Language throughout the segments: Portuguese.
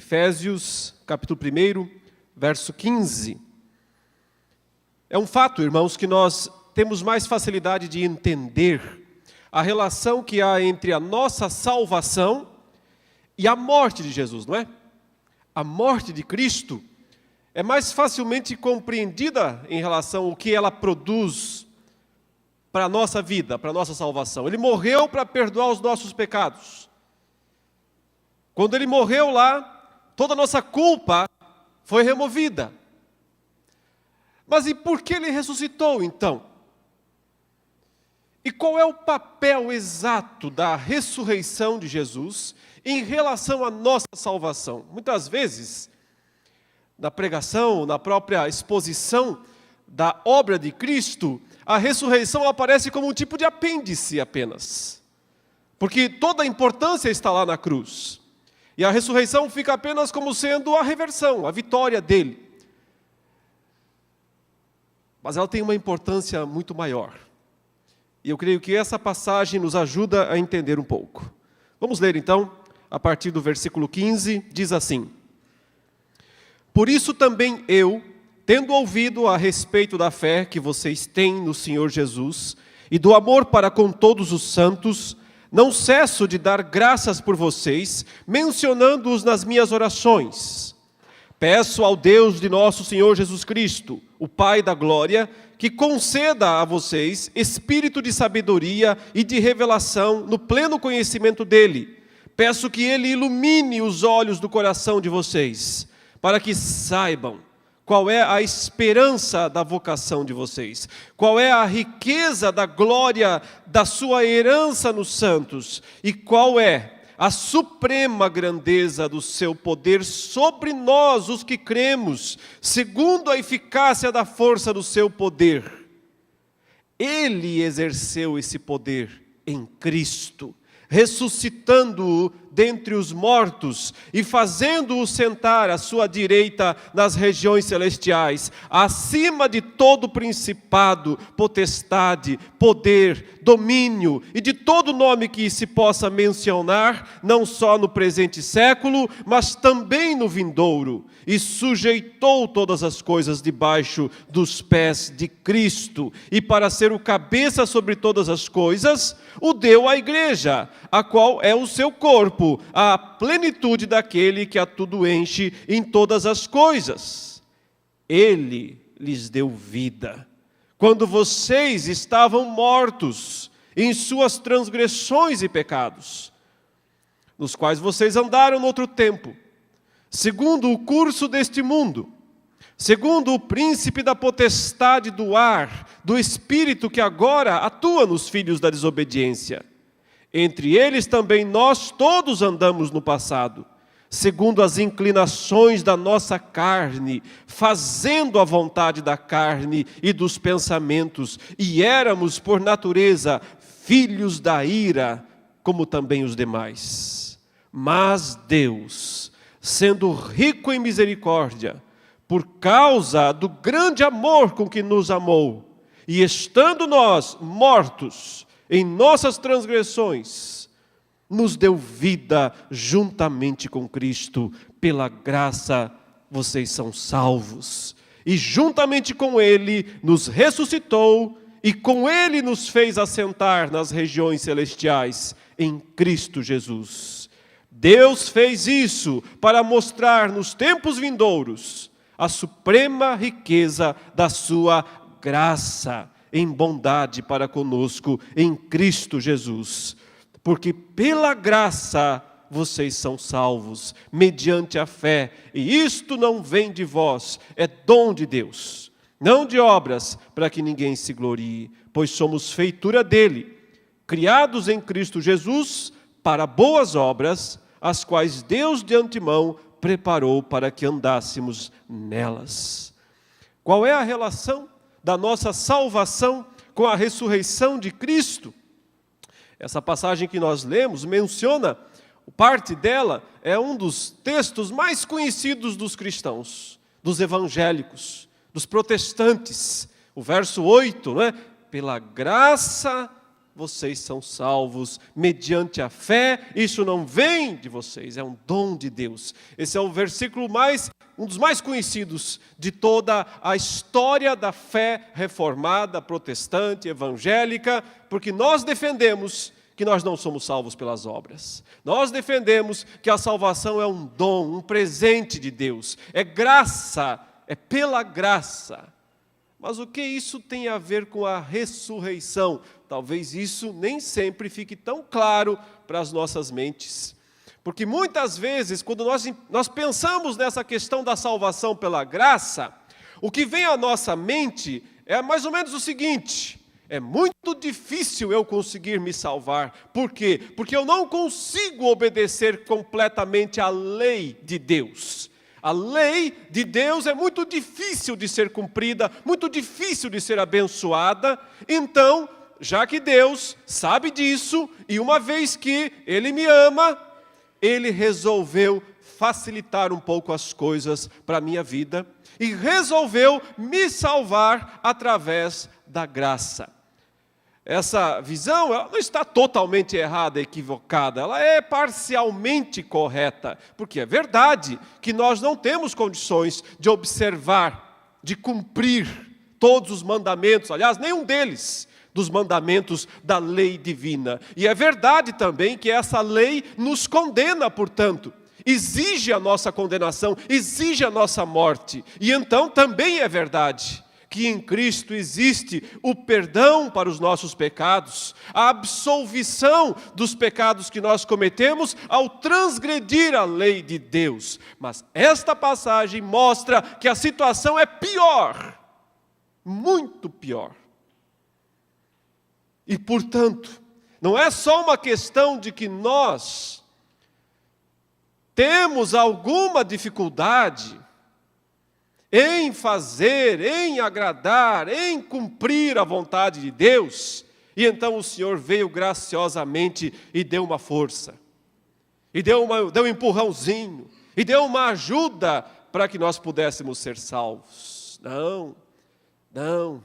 Efésios, capítulo 1, verso 15. É um fato, irmãos, que nós temos mais facilidade de entender a relação que há entre a nossa salvação e a morte de Jesus, não é? A morte de Cristo é mais facilmente compreendida em relação ao que ela produz para a nossa vida, para a nossa salvação. Ele morreu para perdoar os nossos pecados. Quando Ele morreu lá, toda a nossa culpa foi removida. Mas e por que Ele ressuscitou, então? E qual é o papel exato da ressurreição de Jesus em relação à nossa salvação? Muitas vezes, na pregação, na própria exposição da obra de Cristo, a ressurreição aparece como um tipo de apêndice apenas. Porque toda a importância está lá na cruz. E a ressurreição fica apenas como sendo a reversão, a vitória dele. Mas ela tem uma importância muito maior. E eu creio que essa passagem nos ajuda a entender um pouco. Vamos ler então, a partir do versículo 15, diz assim: Por isso também eu, tendo ouvido a respeito da fé que vocês têm no Senhor Jesus e do amor para com todos os santos, não cesso de dar graças por vocês, mencionando-os nas minhas orações. Peço ao Deus de nosso Senhor Jesus Cristo, o Pai da glória, que conceda a vocês espírito de sabedoria e de revelação no pleno conhecimento dele. Peço que ele ilumine os olhos do coração de vocês, para que saibam qual é a esperança da vocação de vocês, qual é a riqueza da glória da sua herança nos santos, e qual é a suprema grandeza do seu poder sobre nós, os que cremos, segundo a eficácia da força do seu poder. Ele exerceu esse poder em Cristo, ressuscitando-o dentre os mortos e fazendo-o sentar à sua direita nas regiões celestiais, acima de todo principado, potestade, poder, domínio e de todo nome que se possa mencionar, não só no presente século, mas também no vindouro, e sujeitou todas as coisas debaixo dos pés de Cristo, e para ser o cabeça sobre todas as coisas, o deu à igreja, a qual é o seu corpo, a plenitude daquele que a tudo enche em todas as coisas. Ele lhes deu vida, quando vocês estavam mortos em suas transgressões e pecados, nos quais vocês andaram no outro tempo, segundo o curso deste mundo, segundo o príncipe da potestade do ar, do espírito que agora atua nos filhos da desobediência. Entre eles também nós todos andamos no passado, segundo as inclinações da nossa carne, fazendo a vontade da carne e dos pensamentos, e éramos, por natureza, filhos da ira, como também os demais. Mas Deus, sendo rico em misericórdia, por causa do grande amor com que nos amou, e estando nós mortos em nossas transgressões, nos deu vida juntamente com Cristo. Pela graça vocês são salvos. E juntamente com Ele nos ressuscitou, e com Ele nos fez assentar nas regiões celestiais, em Cristo Jesus. Deus fez isso para mostrar nos tempos vindouros a suprema riqueza da sua graça em bondade para conosco em Cristo Jesus. Porque pela graça vocês são salvos, mediante a fé, e isto não vem de vós, é dom de Deus, não de obras, para que ninguém se glorie, pois somos feitura dele, criados em Cristo Jesus para boas obras, as quais Deus de antemão preparou para que andássemos nelas. Qual é a relação da nossa salvação com a ressurreição de Cristo? Essa passagem que nós lemos menciona, parte dela é um dos textos mais conhecidos dos cristãos, dos evangélicos, dos protestantes. O verso 8, não é? Pela graça vocês são salvos mediante a fé. Isso não vem de vocês, é um dom de Deus. Esse é o versículo um dos mais conhecidos de toda a história da fé reformada, protestante, evangélica, porque nós defendemos que nós não somos salvos pelas obras. Nós defendemos que a salvação é um dom, um presente de Deus. É graça, é pela graça. Mas o que isso tem a ver com a ressurreição? Talvez isso nem sempre fique tão claro para as nossas mentes. Porque muitas vezes, quando nós pensamos nessa questão da salvação pela graça, o que vem à nossa mente é mais ou menos o seguinte: é muito difícil eu conseguir me salvar. Por quê? Porque eu não consigo obedecer completamente à lei de Deus. A lei de Deus é muito difícil de ser cumprida, muito difícil de ser abençoada. Então, já que Deus sabe disso, e uma vez que Ele me ama, Ele resolveu facilitar um pouco as coisas para a minha vida e resolveu me salvar através da graça. Essa visão ela não está totalmente errada, equivocada, ela é parcialmente correta, porque é verdade que nós não temos condições de observar, de cumprir todos os mandamentos, aliás, nenhum deles, dos mandamentos da lei divina. E é verdade também que essa lei nos condena, portanto, exige a nossa condenação, exige a nossa morte. E então também é verdade que em Cristo existe o perdão para os nossos pecados, a absolvição dos pecados que nós cometemos ao transgredir a lei de Deus. Mas esta passagem mostra que a situação é pior, muito pior. E, portanto, não é só uma questão de que nós temos alguma dificuldade em fazer, em agradar, em cumprir a vontade de Deus, e então o Senhor veio graciosamente e deu uma força, e deu um empurrãozinho, e deu uma ajuda para que nós pudéssemos ser salvos. Não, não.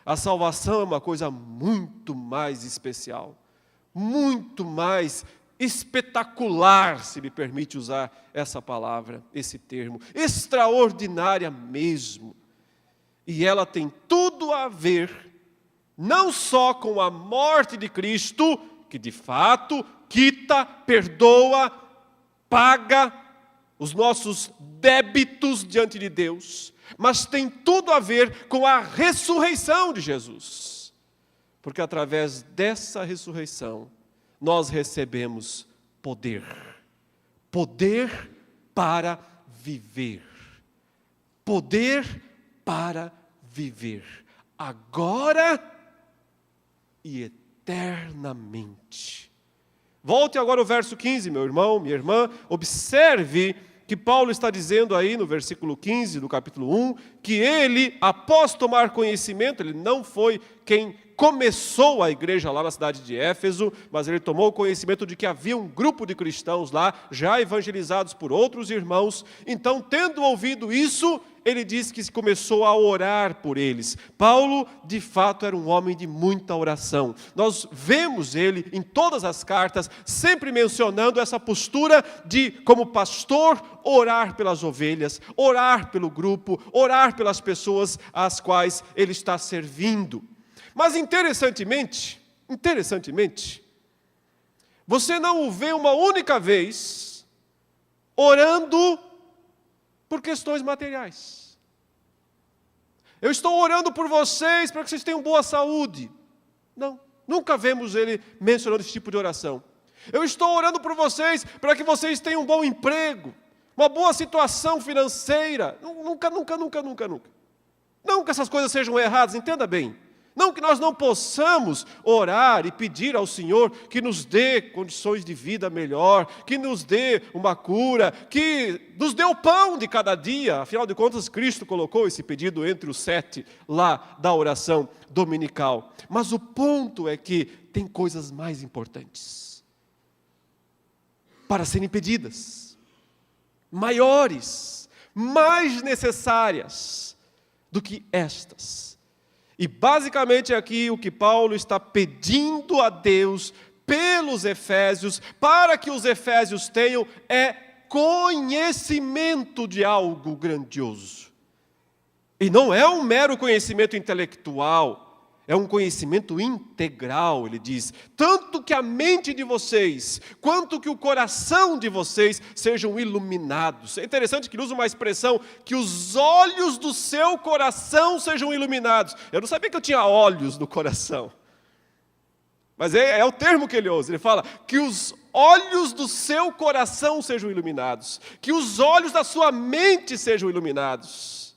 A salvação é uma coisa muito mais especial, muito mais espetacular, se me permite usar essa palavra, esse termo, extraordinária mesmo. E ela tem tudo a ver, não só com a morte de Cristo, que de fato quita, perdoa, paga os nossos débitos diante de Deus, mas tem tudo a ver com a ressurreição de Jesus. Porque através dessa ressurreição, nós recebemos poder. Poder para viver. Poder para viver. Agora e eternamente. Volte agora ao verso 15, meu irmão, minha irmã. Observe que Paulo está dizendo aí no versículo 15 do capítulo 1, que ele, após tomar conhecimento, ele não foi quem começou a igreja lá na cidade de Éfeso, mas ele tomou conhecimento de que havia um grupo de cristãos lá, já evangelizados por outros irmãos. Então, tendo ouvido isso, ele diz que começou a orar por eles. Paulo, de fato, era um homem de muita oração. Nós vemos ele em todas as cartas, sempre mencionando essa postura de, como pastor, orar pelas ovelhas, orar pelo grupo, orar pelas pessoas às quais ele está servindo. Mas interessantemente, você não o vê uma única vez orando por questões materiais. Eu estou orando por vocês para que vocês tenham boa saúde. Não, nunca vemos ele mencionando esse tipo de oração. Eu estou orando por vocês para que vocês tenham um bom emprego, uma boa situação financeira. Nunca. Não que essas coisas sejam erradas, entenda bem. Não que nós não possamos orar e pedir ao Senhor que nos dê condições de vida melhor, que nos dê uma cura, que nos dê o pão de cada dia. Afinal de contas, Cristo colocou esse pedido entre os 7 lá da oração dominical. Mas o ponto é que tem coisas mais importantes para serem pedidas, maiores, mais necessárias do que estas. E basicamente aqui o que Paulo está pedindo a Deus pelos efésios, para que os efésios tenham, é conhecimento de algo grandioso. E não é um mero conhecimento intelectual, é um conhecimento integral, ele diz. Tanto que a mente de vocês, quanto que o coração de vocês sejam iluminados. É interessante que ele usa uma expressão, que os olhos do seu coração sejam iluminados. Eu não sabia que eu tinha olhos no coração. Mas é o termo que ele usa. Ele fala que os olhos do seu coração sejam iluminados. Que os olhos da sua mente sejam iluminados.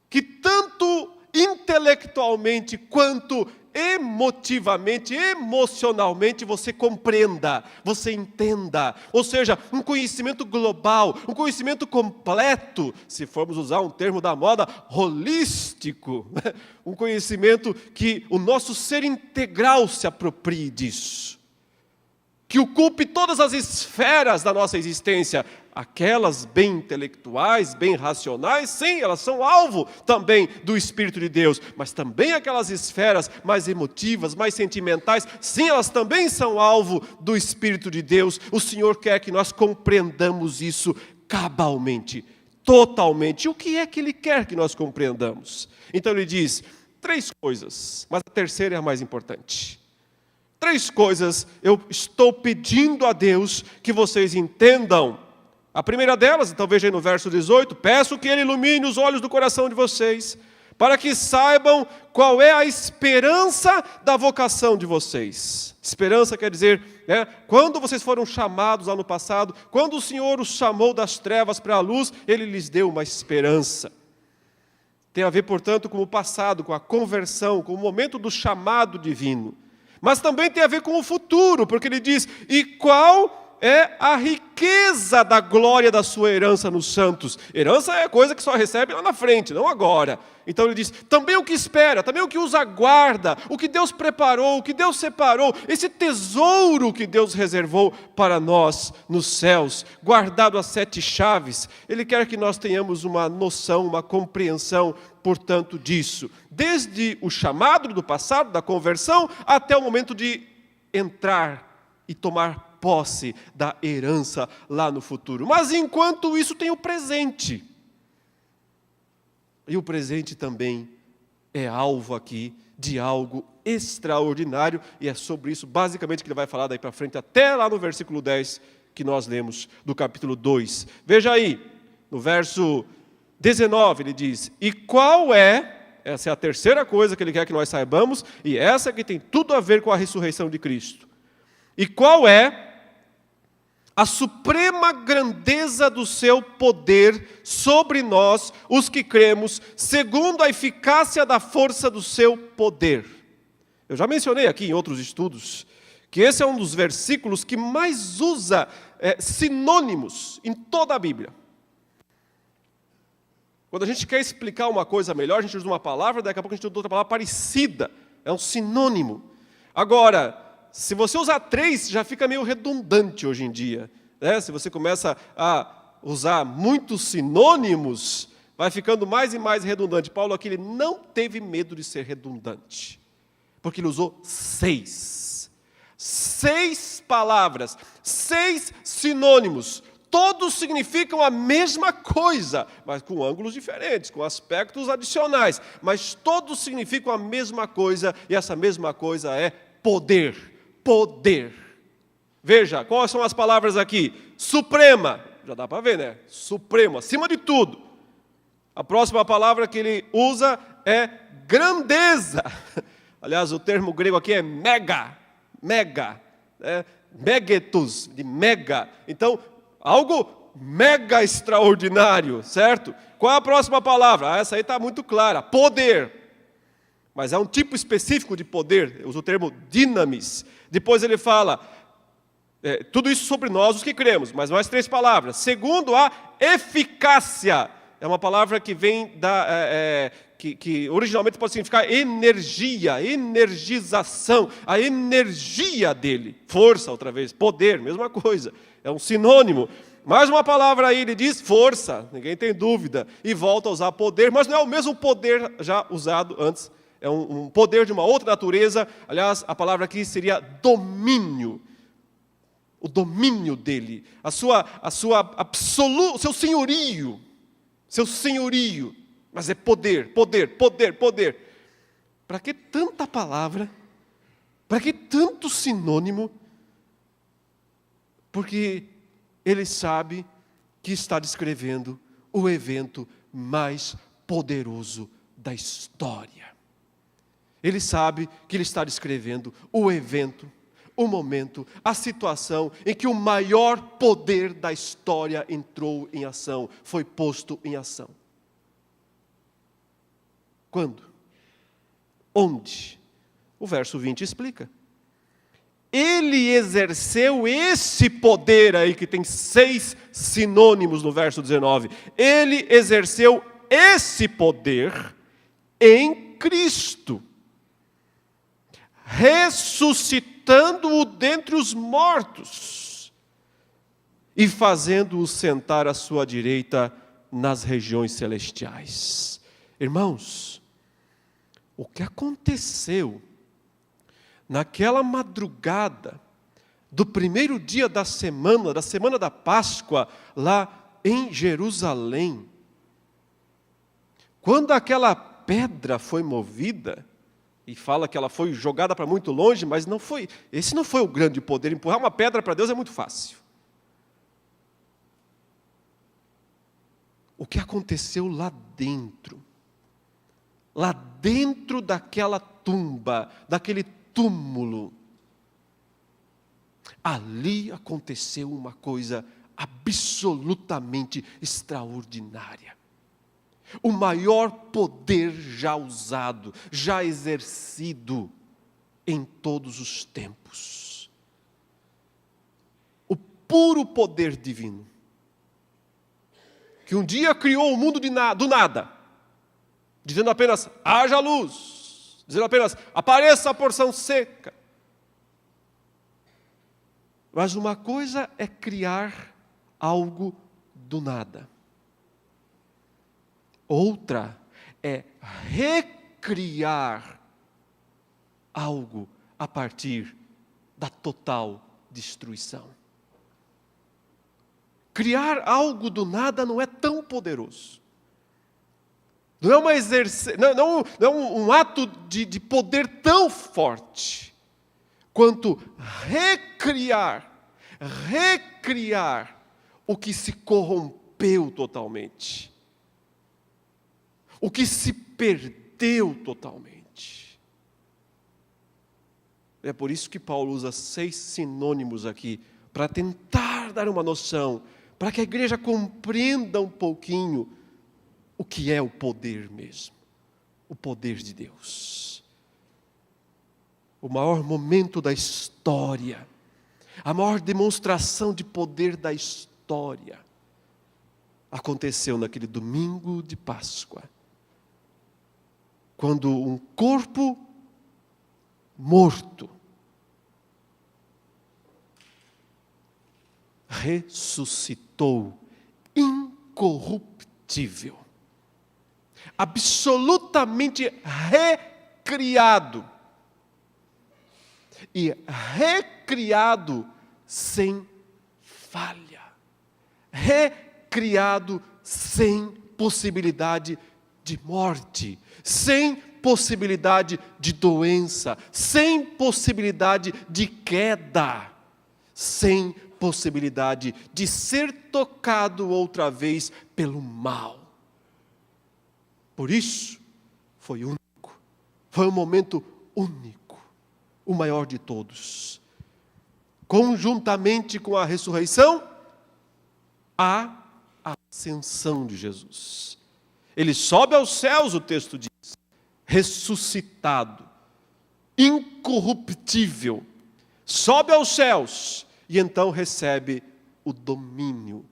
Que tanto intelectualmente quanto emotivamente, emocionalmente você compreenda, você entenda. Ou seja, um conhecimento global, um conhecimento completo, se formos usar um termo da moda, holístico. Um conhecimento que o nosso ser integral se aproprie disso. Que ocupe todas as esferas da nossa existência. Aquelas bem intelectuais, bem racionais, sim, elas são alvo também do Espírito de Deus. Mas também aquelas esferas mais emotivas, mais sentimentais, sim, elas também são alvo do Espírito de Deus. O Senhor quer que nós compreendamos isso cabalmente, totalmente. E o que é que Ele quer que nós compreendamos? Então Ele diz 3 coisas, mas a terceira é a mais importante. 3 coisas eu estou pedindo a Deus que vocês entendam. A primeira delas, então veja aí no verso 18, peço que Ele ilumine os olhos do coração de vocês, para que saibam qual é a esperança da vocação de vocês. Esperança quer dizer, quando vocês foram chamados lá no passado, quando o Senhor os chamou das trevas para a luz, Ele lhes deu uma esperança. Tem a ver, portanto, com o passado, com a conversão, com o momento do chamado divino. Mas também tem a ver com o futuro, porque Ele diz, e qual é a riqueza da glória da sua herança nos santos. Herança é coisa que só recebe lá na frente, não agora. Então ele diz, também o que espera, também o que os aguarda, o que Deus preparou, o que Deus separou, esse tesouro que Deus reservou para nós nos céus, guardado a 7 chaves. Ele quer que nós tenhamos uma noção, uma compreensão, portanto, disso. Desde o chamado do passado, da conversão, até o momento de entrar e tomar posse da herança lá no futuro. Mas enquanto isso tem o presente. E o presente também é alvo aqui de algo extraordinário, e é sobre isso basicamente que ele vai falar daí para frente, até lá no versículo 10 que nós lemos do capítulo 2. Veja aí, no verso 19 ele diz, e qual é, essa é a terceira coisa que ele quer que nós saibamos, e essa que tem tudo a ver com a ressurreição de Cristo. E qual é a suprema grandeza do seu poder sobre nós, os que cremos, segundo a eficácia da força do seu poder. Eu já mencionei aqui em outros estudos, que esse é um dos versículos que mais usa sinônimos em toda a Bíblia. Quando a gente quer explicar uma coisa melhor, a gente usa uma palavra, daqui a pouco a gente usa outra palavra parecida. É um sinônimo. Agora, se você usar 3, já fica meio redundante hoje em dia. Se você começa a usar muitos sinônimos, vai ficando mais e mais redundante. Paulo aqui ele não teve medo de ser redundante, porque ele usou 6. 6 palavras, 6 sinônimos. Todos significam a mesma coisa, mas com ângulos diferentes, com aspectos adicionais. Mas todos significam a mesma coisa, e essa mesma coisa é poder. Poder. Veja, quais são as palavras aqui? Suprema, já dá para ver, né? Supremo, acima de tudo. A próxima palavra que ele usa é grandeza. Aliás, o termo grego aqui é mega, megetos, de mega. Então, algo mega extraordinário, certo? Qual é a próxima palavra? Essa aí está muito clara, poder. Mas é um tipo específico de poder, usa o termo dinamis. Depois ele fala, tudo isso sobre nós, os que cremos, mas mais 3 palavras. Segundo a eficácia, é uma palavra que vem que originalmente pode significar energia, energização, a energia dele. Força, outra vez, poder, mesma coisa, é um sinônimo. Mais uma palavra aí, ele diz força, ninguém tem dúvida, e volta a usar poder, mas não é o mesmo poder já usado antes. é um poder de uma outra natureza. Aliás, a palavra aqui seria domínio. O domínio dele, o seu senhorio. Seu senhorio. Mas é poder, poder, poder, poder. Para que tanta palavra? Para que tanto sinônimo? Porque ele sabe que está descrevendo o evento mais poderoso da história. Ele sabe que ele está descrevendo o evento, o momento, a situação em que o maior poder da história entrou em ação, foi posto em ação. Quando? Onde? O verso 20 explica. Ele exerceu esse poder aí, que tem 6 sinônimos no verso 19. Ele exerceu esse poder em Cristo, ressuscitando-o dentre os mortos e fazendo-o sentar à sua direita nas regiões celestiais. Irmãos, o que aconteceu naquela madrugada do primeiro dia da semana da Páscoa, lá em Jerusalém, quando aquela pedra foi movida, e fala que ela foi jogada para muito longe, mas esse não foi o grande poder. Empurrar uma pedra para Deus é muito fácil. O que aconteceu lá dentro daquela tumba, daquele túmulo, ali aconteceu uma coisa absolutamente extraordinária. O maior poder já usado, já exercido em todos os tempos. O puro poder divino, que um dia criou o mundo do nada, dizendo apenas, haja luz, dizendo apenas, apareça a porção seca. Mas uma coisa é criar algo do nada. Outra é recriar algo a partir da total destruição. Criar algo do nada não é tão poderoso. Não é um ato de poder tão forte quanto recriar o que se corrompeu totalmente. O que se perdeu totalmente. É por isso que Paulo usa 6 sinônimos aqui, para tentar dar uma noção, para que a igreja compreenda um pouquinho o que é o poder mesmo, o poder de Deus. O maior momento da história, a maior demonstração de poder da história, aconteceu naquele domingo de Páscoa, quando um corpo morto ressuscitou incorruptível, absolutamente recriado, e recriado sem falha, recriado sem possibilidade de morte, sem possibilidade de doença, sem possibilidade de queda, sem possibilidade de ser tocado outra vez pelo mal. Por isso, foi único, foi um momento único, o maior de todos. Conjuntamente com a ressurreição, a ascensão de Jesus. Ele sobe aos céus, o texto diz, ressuscitado, incorruptível, sobe aos céus e então recebe o domínio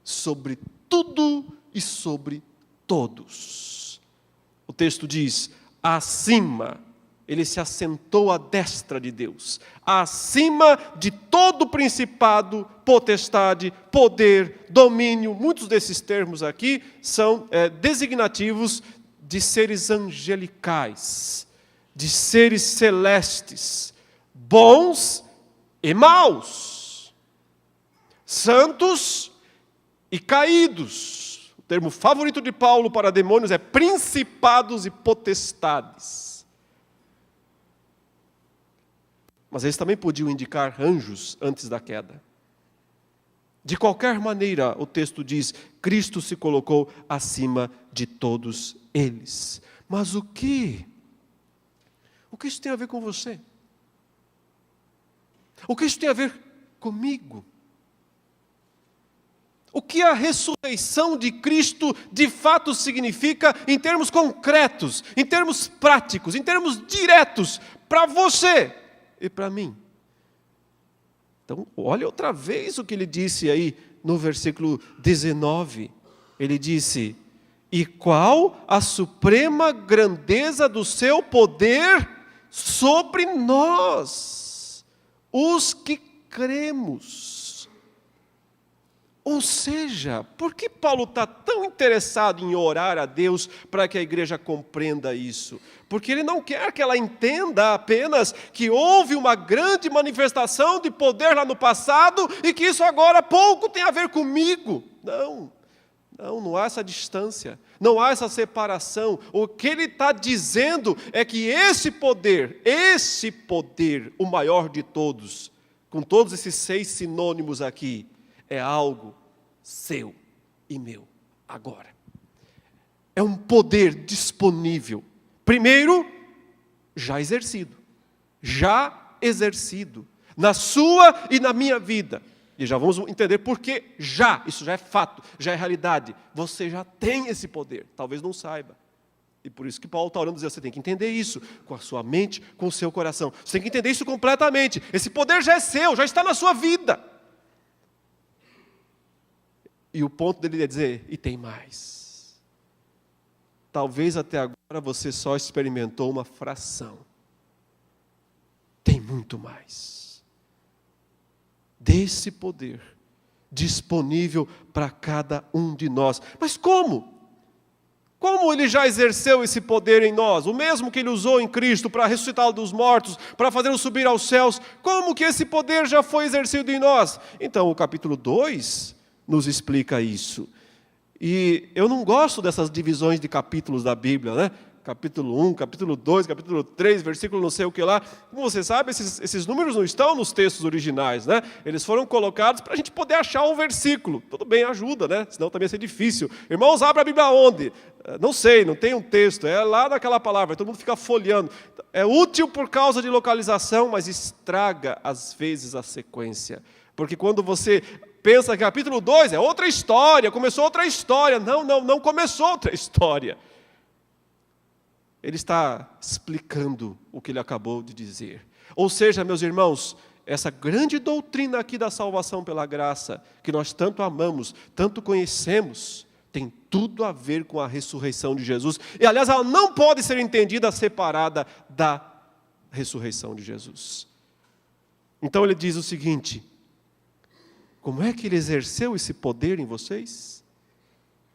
sobre tudo e sobre todos. O texto diz, acima, ele se assentou à destra de Deus, acima de todo principado, potestade, poder, domínio. Muitos desses termos aqui são designativos de seres angelicais, de seres celestes, bons e maus, santos e caídos. O termo favorito de Paulo para demônios é principados e potestades. Mas eles também podiam indicar anjos antes da queda. De qualquer maneira, o texto diz, Cristo se colocou acima de todos eles. Mas o que? O que isso tem a ver com você? O que isso tem a ver comigo? O que a ressurreição de Cristo de fato significa em termos concretos, em termos práticos, em termos diretos, para você e para mim? Então, olha outra vez o que ele disse aí no versículo 19. Ele disse, e qual a suprema grandeza do seu poder sobre nós, os que cremos. Ou seja, por que Paulo está tão interessado em orar a Deus para que a igreja compreenda isso? Porque ele não quer que ela entenda apenas que houve uma grande manifestação de poder lá no passado e que isso agora pouco tem a ver comigo. Não há essa distância, não há essa separação. O que ele está dizendo é que esse poder, o maior de todos, com todos esses 6 sinônimos aqui, é algo seu e meu agora. É um poder disponível. Primeiro, já exercido. Na sua e na minha vida. E já vamos entender por que isso já é fato, já é realidade. Você já tem esse poder, talvez não saiba. E por isso que Paulo está orando, dizendo, você tem que entender isso, com a sua mente, com o seu coração. Você tem que entender isso completamente. Esse poder já é seu, já está na sua vida. E o ponto dele é dizer, e tem mais. Talvez até agora você só experimentou uma fração. Tem muito mais. Desse poder disponível para cada um de nós. Mas como? Como ele já exerceu esse poder em nós? O mesmo que ele usou em Cristo para ressuscitá-lo dos mortos, para fazê-lo subir aos céus. Como que esse poder já foi exercido em nós? Então, o capítulo 2 nos explica isso. E eu não gosto dessas divisões de capítulos da Bíblia, né? Capítulo 1, capítulo 2, capítulo 3, versículo não sei o que lá. Como você sabe, esses números não estão nos textos originais, né? Eles foram colocados para a gente poder achar um versículo. Tudo bem, ajuda, né? Senão também ia ser difícil. Irmãos, abre a Bíblia onde? Não sei, não tem um texto. É lá naquela palavra, todo mundo fica folheando. É útil por causa de localização, mas estraga, às vezes, a sequência. Porque quando você pensa que capítulo 2 é outra história, começou outra história. Não começou outra história. Ele está explicando o que ele acabou de dizer. Ou seja, meus irmãos, essa grande doutrina aqui da salvação pela graça, que nós tanto amamos, tanto conhecemos, tem tudo a ver com a ressurreição de Jesus. E, aliás, ela não pode ser entendida separada da ressurreição de Jesus. Então ele diz o seguinte, como é que ele exerceu esse poder em vocês?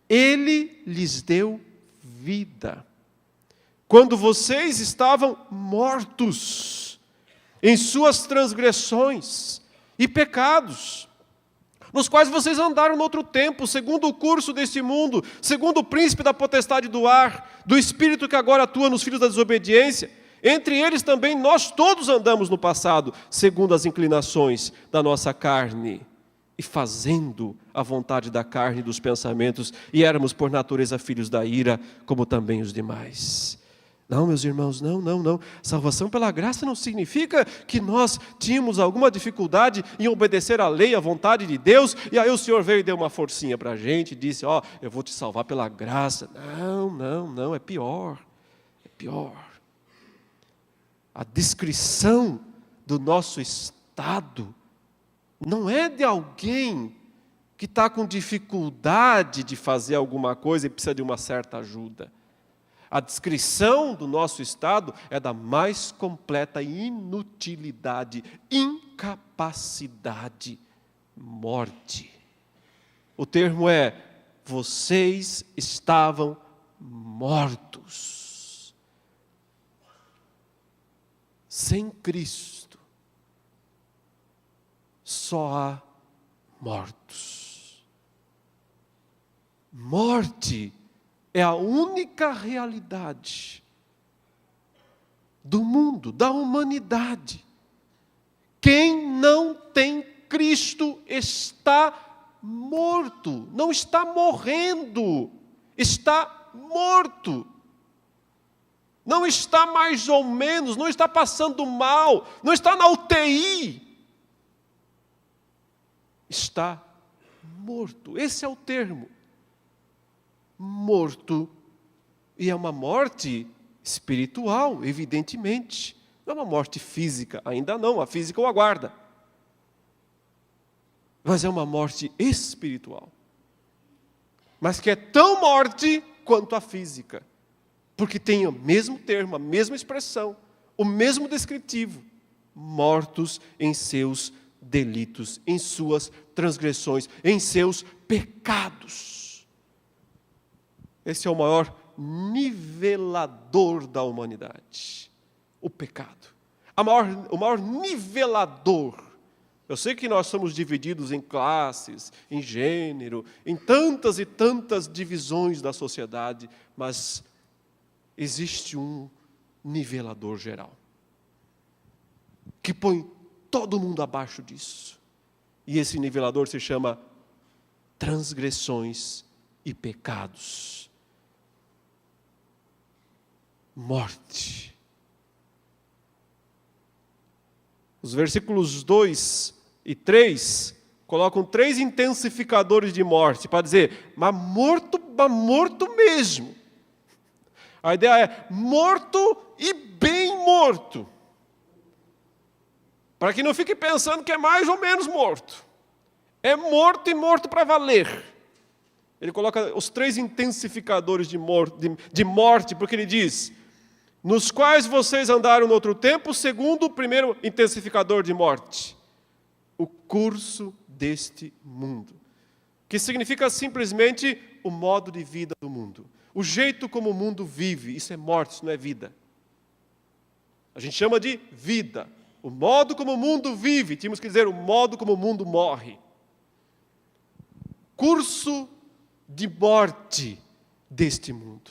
Ele lhes deu vida. Quando vocês estavam mortos em suas transgressões e pecados, nos quais vocês andaram no outro tempo, segundo o curso deste mundo, segundo o príncipe da potestade do ar, do espírito que agora atua nos filhos da desobediência. Entre eles também nós todos andamos no passado, segundo as inclinações da nossa carne, e fazendo a vontade da carne e dos pensamentos, e éramos por natureza filhos da ira, como também os demais. Não, meus irmãos, não. Salvação pela graça não significa que nós tínhamos alguma dificuldade em obedecer à lei, à vontade de Deus, e aí o Senhor veio e deu uma forcinha para a gente, e disse, eu vou te salvar pela graça. Não, é pior. A descrição do nosso estado não é de alguém que está com dificuldade de fazer alguma coisa e precisa de uma certa ajuda. A descrição do nosso estado é da mais completa inutilidade, incapacidade, morte. O termo é, vocês estavam mortos. sem Cristo, só há mortos. Morte é a única realidade do mundo, da humanidade. Quem não tem Cristo está morto, não está morrendo, está morto. Não está mais ou menos, não está passando mal, não está na UTI. Está morto. Esse é o termo. Morto. E é uma morte espiritual, evidentemente. Não é uma morte física, ainda não, a física o aguarda. Mas é uma morte espiritual. Mas que é tão morte quanto a física. Porque tem o mesmo termo, a mesma expressão, o mesmo descritivo. Mortos em seus delitos, em suas transgressões, em seus pecados. Esse é o maior nivelador da humanidade. O pecado. O maior nivelador. Eu sei que nós somos divididos em classes, em gênero, em tantas e tantas divisões da sociedade, mas existe um nivelador geral, que põe todo mundo abaixo disso. E esse nivelador se chama transgressões e pecados. Morte. Os versículos 2 e 3 colocam 3 intensificadores de morte, para dizer, mas morto mesmo. A ideia é morto e bem morto. Para que não fique pensando que é mais ou menos morto. É morto e morto para valer. Ele coloca os 3 intensificadores de morte, porque ele diz, nos quais vocês andaram no outro tempo, segundo o primeiro intensificador de morte, o curso deste mundo. Que significa simplesmente o modo de vida do mundo. O jeito como o mundo vive, isso é morte, isso não é vida. A gente chama de vida. O modo como o mundo vive, tínhamos que dizer o modo como o mundo morre. Curso de morte deste mundo.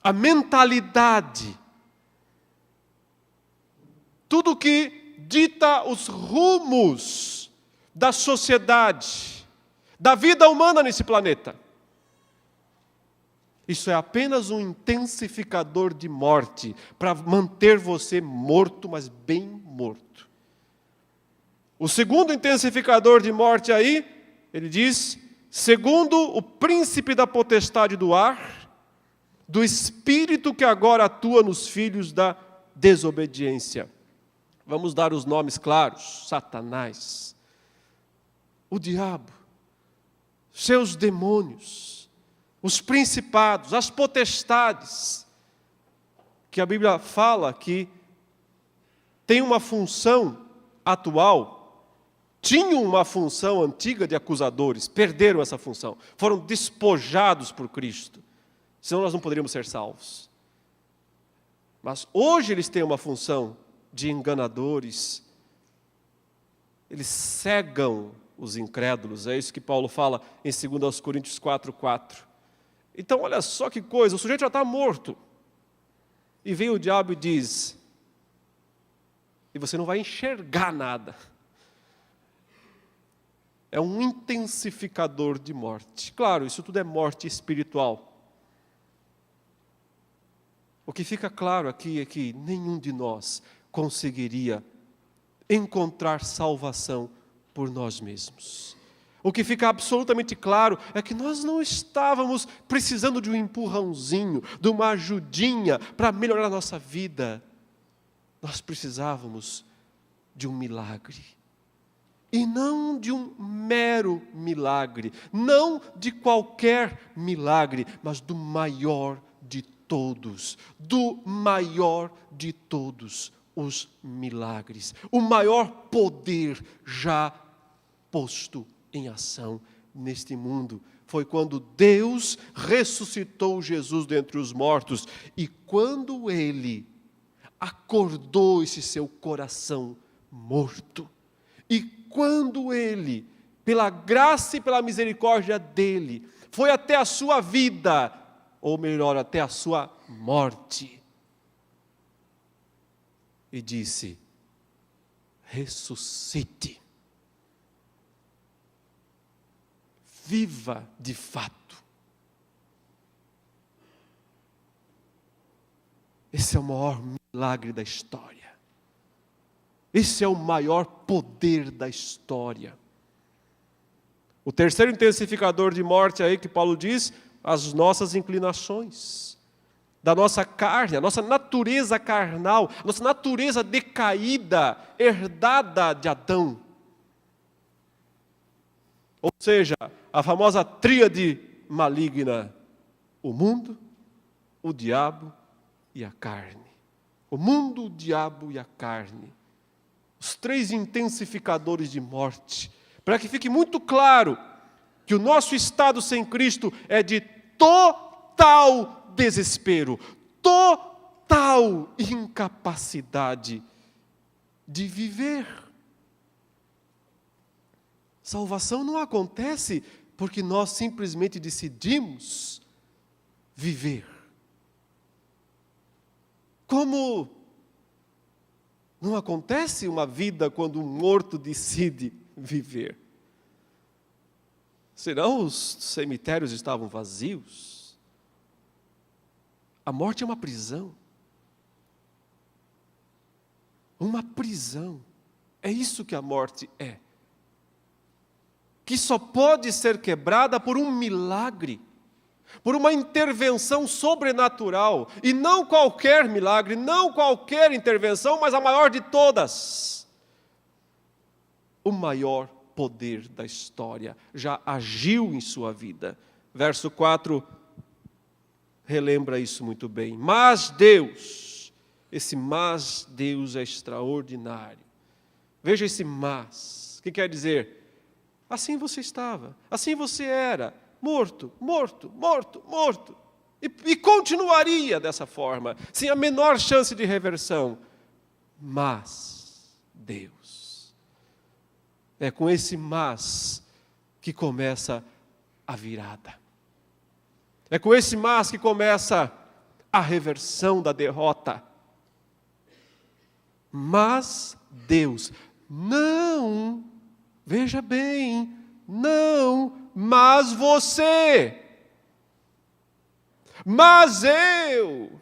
A mentalidade. Tudo que dita os rumos da sociedade, da vida humana nesse planeta. Isso é apenas um intensificador de morte, para manter você morto, mas bem morto. O segundo intensificador de morte aí, ele diz, segundo o príncipe da potestade do ar, do espírito que agora atua nos filhos da desobediência. Vamos dar os nomes claros, Satanás, o diabo, seus demônios, os principados, as potestades, que a Bíblia fala que tem uma função atual, tinham uma função antiga de acusadores, perderam essa função, foram despojados por Cristo, senão nós não poderíamos ser salvos. Mas hoje eles têm uma função de enganadores, eles cegam os incrédulos, é isso que Paulo fala em 2 Coríntios 4:4. Então, olha só que coisa, o sujeito já está morto. E vem o diabo e diz, e você não vai enxergar nada. É um intensificador de morte. Claro, isso tudo é morte espiritual. O que fica claro aqui é que nenhum de nós conseguiria encontrar salvação por nós mesmos. O que fica absolutamente claro é que nós não estávamos precisando de um empurrãozinho, de uma ajudinha para melhorar a nossa vida. Nós precisávamos de um milagre. E não de um mero milagre, não de qualquer milagre, mas do maior de todos, os milagres. O maior poder já posto em ação neste mundo foi quando Deus ressuscitou Jesus dentre os mortos e quando Ele acordou esse seu coração morto. E quando ele, pela graça e pela misericórdia dele, foi até a sua vida, ou melhor, até a sua morte, e disse: ressuscite, viva de fato. Esse é o maior milagre da história. Esse é o maior poder da história. O terceiro intensificador de morte aí que Paulo diz, as nossas inclinações, da nossa carne, a nossa natureza carnal, a nossa natureza decaída, herdada de Adão. Ou seja, a famosa tríade maligna: o mundo, o diabo e a carne. O mundo, o diabo e a carne. Os três intensificadores de morte. Para que fique muito claro que o nosso estado sem Cristo é de total desespero, total incapacidade de viver. Salvação não acontece porque nós simplesmente decidimos viver. Como não acontece uma vida quando um morto decide viver. Senão os cemitérios estavam vazios. A morte é uma prisão. Uma prisão. É isso que a morte é. Que só pode ser quebrada por um milagre, por uma intervenção sobrenatural, e não qualquer milagre, não qualquer intervenção, mas a maior de todas. O maior poder da história já agiu em sua vida. Verso 4 relembra isso muito bem. Mas Deus, esse mas Deus é extraordinário. Veja esse mas. O que quer dizer? Assim você estava, assim você era, morto, morto, morto, morto. E continuaria dessa forma, sem a menor chance de reversão. Mas Deus. É com esse mas que começa a virada. É com esse mas que começa a reversão da derrota. Mas Deus, não, veja bem, não, mas você, mas eu,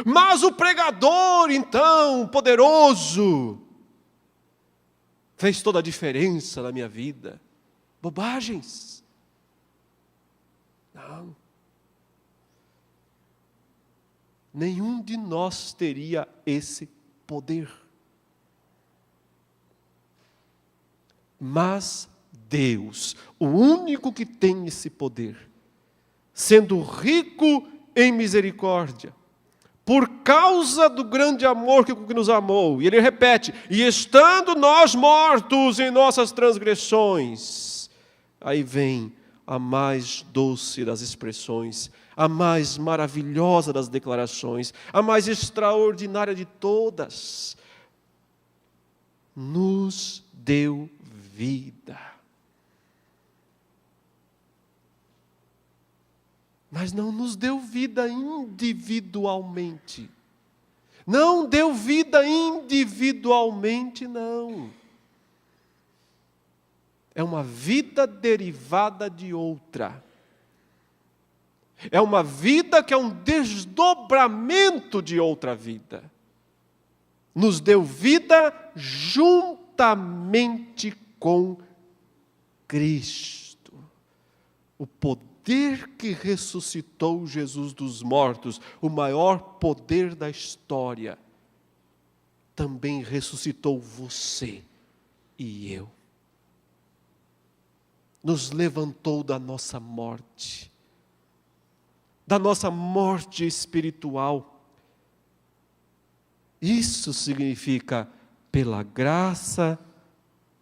mas o pregador então, poderoso, fez toda a diferença na minha vida. Bobagens. Não. Nenhum de nós teria esse poder. Mas Deus, o único que tem esse poder, sendo rico em misericórdia, por causa do grande amor que nos amou, e ele repete, e estando nós mortos em nossas transgressões, aí vem a mais doce das expressões, a mais maravilhosa das declarações, a mais extraordinária de todas, nos deu vida. Mas não nos deu vida individualmente. Não deu vida individualmente, não. É uma vida derivada de outra. É uma vida que é um desdobramento de outra vida. Nos deu vida juntamente com Cristo. O poder que ressuscitou Jesus dos mortos, o maior poder da história, também ressuscitou você e eu. Nos levantou da nossa morte espiritual. Isso significa, pela graça,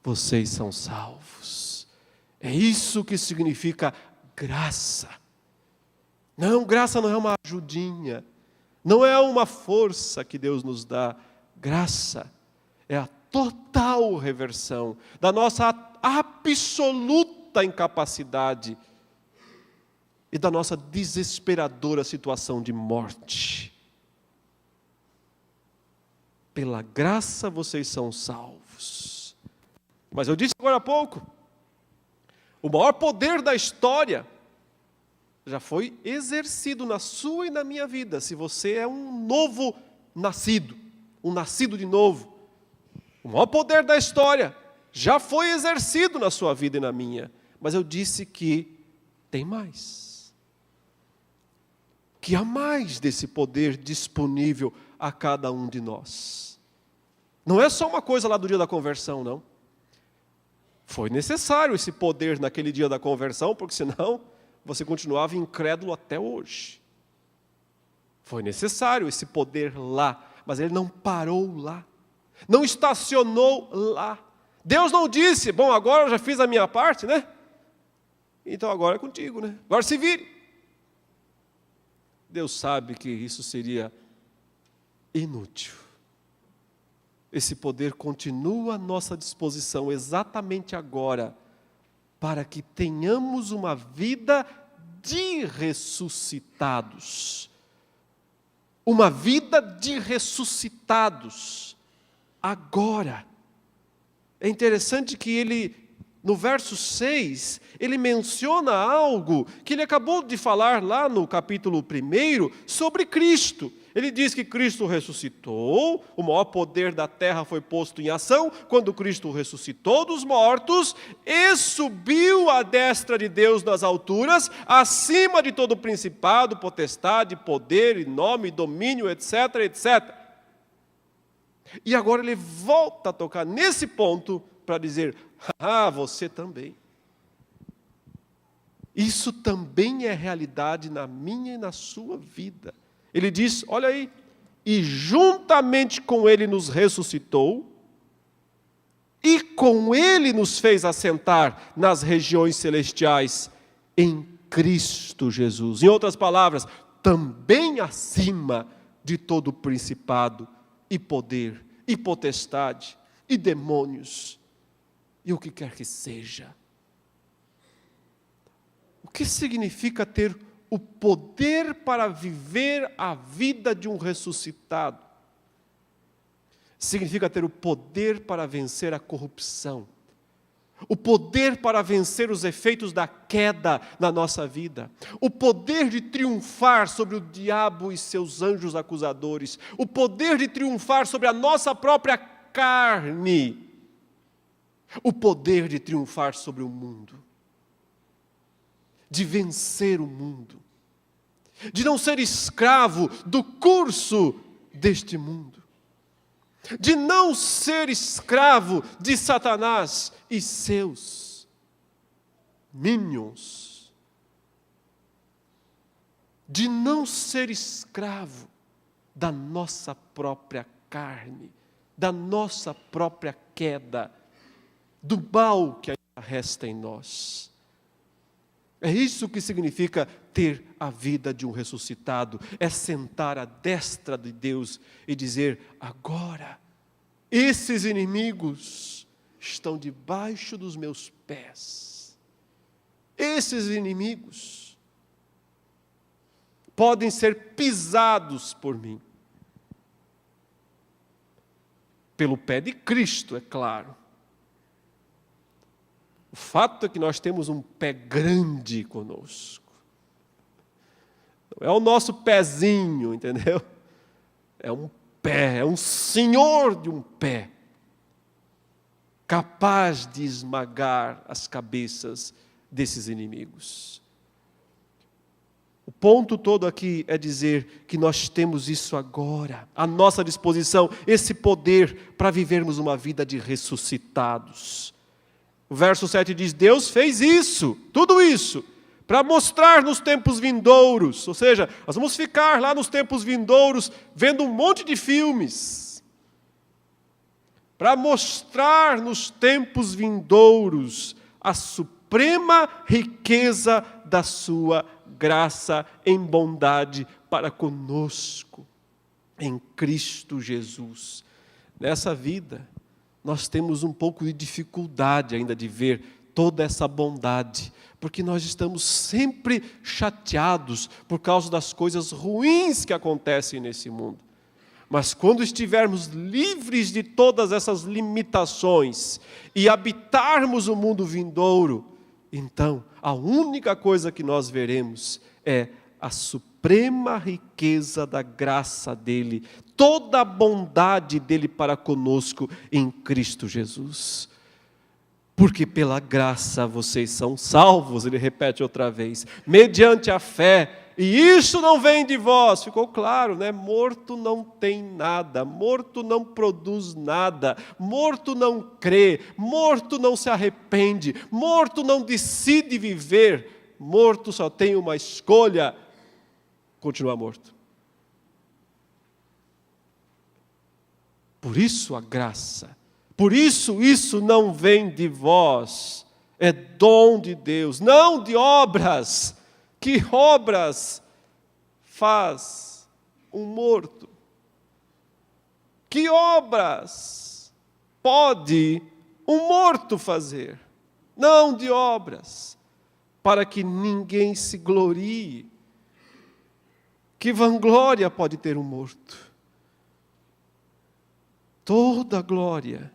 vocês são salvos. É isso que significa graça. Não, graça não é uma ajudinha. Não é uma força que Deus nos dá, graça. É a total reversão da nossa absoluta incapacidade e da nossa desesperadora situação de morte. Pela graça vocês são salvos. Mas eu disse agora há pouco, o maior poder da história já foi exercido na sua e na minha vida, se você é um novo nascido, um nascido de novo. O maior poder da história já foi exercido na sua vida e na minha. Mas eu disse que tem mais. Que há mais desse poder disponível a cada um de nós. Não é só uma coisa lá do dia da conversão, não. Foi necessário esse poder naquele dia da conversão, porque senão você continuava incrédulo até hoje. Foi necessário esse poder lá, mas ele não parou lá. Não estacionou lá. Deus não disse, bom, agora eu já fiz a minha parte, né? Então agora é contigo, né? Agora se vire. Deus sabe que isso seria inútil. Esse poder continua à nossa disposição exatamente agora, para que tenhamos uma vida de ressuscitados. Uma vida de ressuscitados. Agora. É interessante que ele, no verso 6, ele menciona algo que ele acabou de falar lá no capítulo 1 sobre Cristo. Ele diz que Cristo ressuscitou, o maior poder da terra foi posto em ação, quando Cristo ressuscitou dos mortos, e subiu à destra de Deus nas alturas, acima de todo principado, potestade, poder, nome, domínio, etc, etc. E agora ele volta a tocar nesse ponto para dizer, você também. Isso também é realidade na minha e na sua vida. Ele diz, olha aí, e juntamente com ele nos ressuscitou, e com ele nos fez assentar nas regiões celestiais em Cristo Jesus. Em outras palavras, também acima de todo principado e poder, e potestade, e demônios, e o que quer que seja. O que significa ter o poder para viver a vida de um ressuscitado? Significa ter o poder para vencer a corrupção, o poder para vencer os efeitos da queda na nossa vida, o poder de triunfar sobre o diabo e seus anjos acusadores, o poder de triunfar sobre a nossa própria carne, o poder de triunfar sobre o mundo, de vencer o mundo, de não ser escravo do curso deste mundo, de não ser escravo de Satanás e seus minions, de não ser escravo da nossa própria carne, da nossa própria queda, do mal que ainda resta em nós. É isso que significa ter a vida de um ressuscitado, é sentar à destra de Deus e dizer, agora, esses inimigos estão debaixo dos meus pés. Esses inimigos podem ser pisados por mim. Pelo pé de Cristo, é claro. O fato é que nós temos um pé grande conosco. Não é o nosso pezinho, entendeu? É um pé, é um senhor de um pé, capaz de esmagar as cabeças desses inimigos. O ponto todo aqui é dizer que nós temos isso agora, à nossa disposição, esse poder para vivermos uma vida de ressuscitados. O verso 7 diz, Deus fez isso, tudo isso, para mostrar nos tempos vindouros, ou seja, nós vamos ficar lá nos tempos vindouros, vendo um monte de filmes, para mostrar nos tempos vindouros a suprema riqueza da sua graça em bondade para conosco. em Cristo Jesus. Nessa vida, nós temos um pouco de dificuldade ainda de ver toda essa bondade, porque nós estamos sempre chateados por causa das coisas ruins que acontecem nesse mundo. Mas quando estivermos livres de todas essas limitações e habitarmos o mundo vindouro, então a única coisa que nós veremos é a suprema riqueza da graça dele, toda a bondade dele para conosco em Cristo Jesus. Porque pela graça vocês são salvos, ele repete outra vez, mediante a fé, e isso não vem de vós. Ficou claro, né? Morto não tem nada, morto não produz nada, morto não crê, morto não se arrepende, morto não decide viver, morto só tem uma escolha: continuar morto. Por isso a graça, por isso não vem de vós, é dom de Deus, não de obras. Que obras faz um morto? Que obras pode um morto fazer? Não de obras, para que ninguém se glorie. Que vanglória pode ter um morto? Toda glória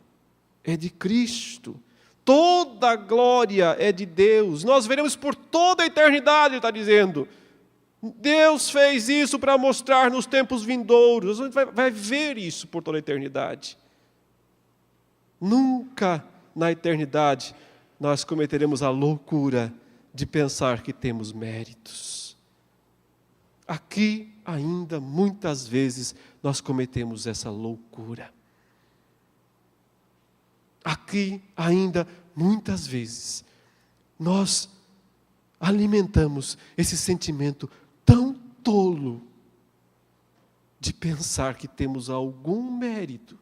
é de Cristo. Toda a glória é de Deus. Nós veremos por toda a eternidade, ele está dizendo. Deus fez isso para mostrar nos tempos vindouros. A gente vai ver isso por toda a eternidade. Nunca na eternidade nós cometeremos a loucura de pensar que temos méritos. Aqui ainda muitas vezes nós cometemos essa loucura. Aqui ainda, muitas vezes, nós alimentamos esse sentimento tão tolo de pensar que temos algum mérito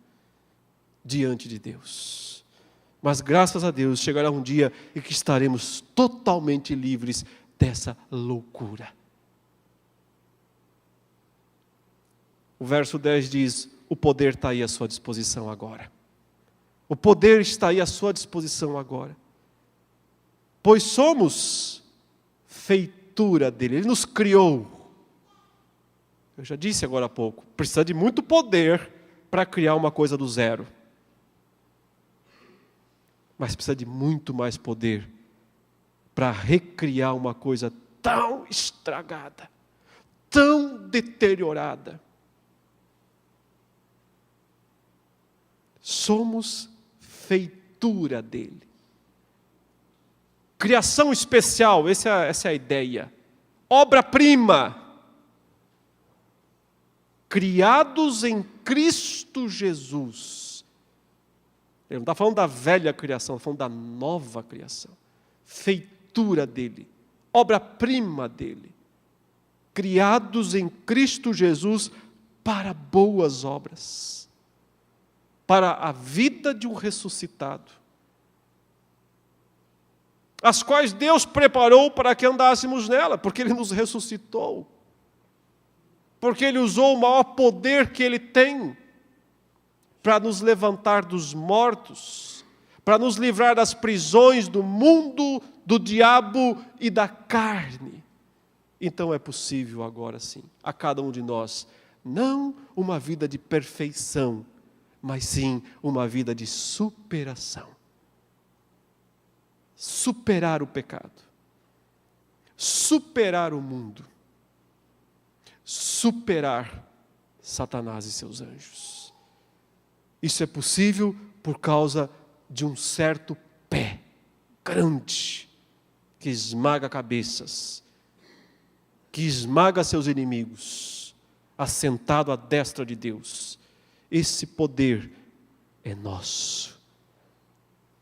diante de Deus. Mas graças a Deus chegará um dia em que estaremos totalmente livres dessa loucura. O verso 10 diz: o poder está aí à sua disposição agora. O poder está aí à sua disposição agora. Pois somos feitura dele. Ele nos criou. Eu já disse agora há pouco. Precisa de muito poder para criar uma coisa do zero. Mas precisa de muito mais poder para recriar uma coisa tão estragada, tão deteriorada. Somos feitura dele. Criação especial, essa é a ideia. Obra-prima. Criados em Cristo Jesus. Ele não está falando da velha criação, está falando da nova criação. Feitura dele. Obra-prima dele. Criados em Cristo Jesus para boas obras. Para a vida de um ressuscitado, as quais Deus preparou para que andássemos nela, porque Ele nos ressuscitou, porque Ele usou o maior poder que Ele tem para nos levantar dos mortos, para nos livrar das prisões do mundo, do diabo e da carne. Então é possível agora sim, a cada um de nós, não uma vida de perfeição, mas sim uma vida de superação. Superar o pecado. Superar o mundo. Superar Satanás e seus anjos. Isso é possível por causa de um certo pé grande, que esmaga cabeças, que esmaga seus inimigos, assentado à destra de Deus. Esse poder é nosso.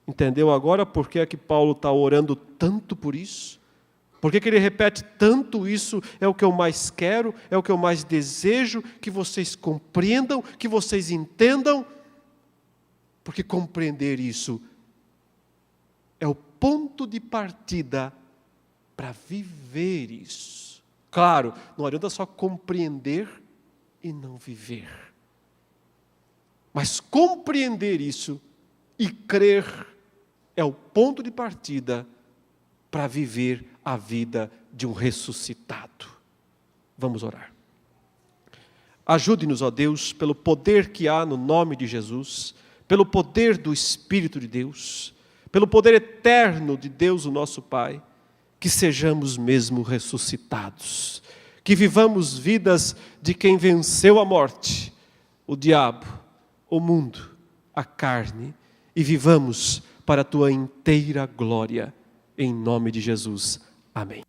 Entendeu agora por que é que Paulo está orando tanto por isso? Por que ele repete tanto isso? É o que eu mais quero, é o que eu mais desejo, que vocês compreendam, que vocês entendam. Porque compreender isso é o ponto de partida para viver isso. Claro, não adianta só compreender e não viver. Mas compreender isso e crer é o ponto de partida para viver a vida de um ressuscitado. Vamos orar. Ajude-nos, ó Deus, pelo poder que há no nome de Jesus, pelo poder do Espírito de Deus, pelo poder eterno de Deus, o nosso Pai, que sejamos mesmo ressuscitados, que vivamos vidas de quem venceu a morte, o diabo, o mundo, a carne, e vivamos para a Tua inteira glória, em nome de Jesus. Amém.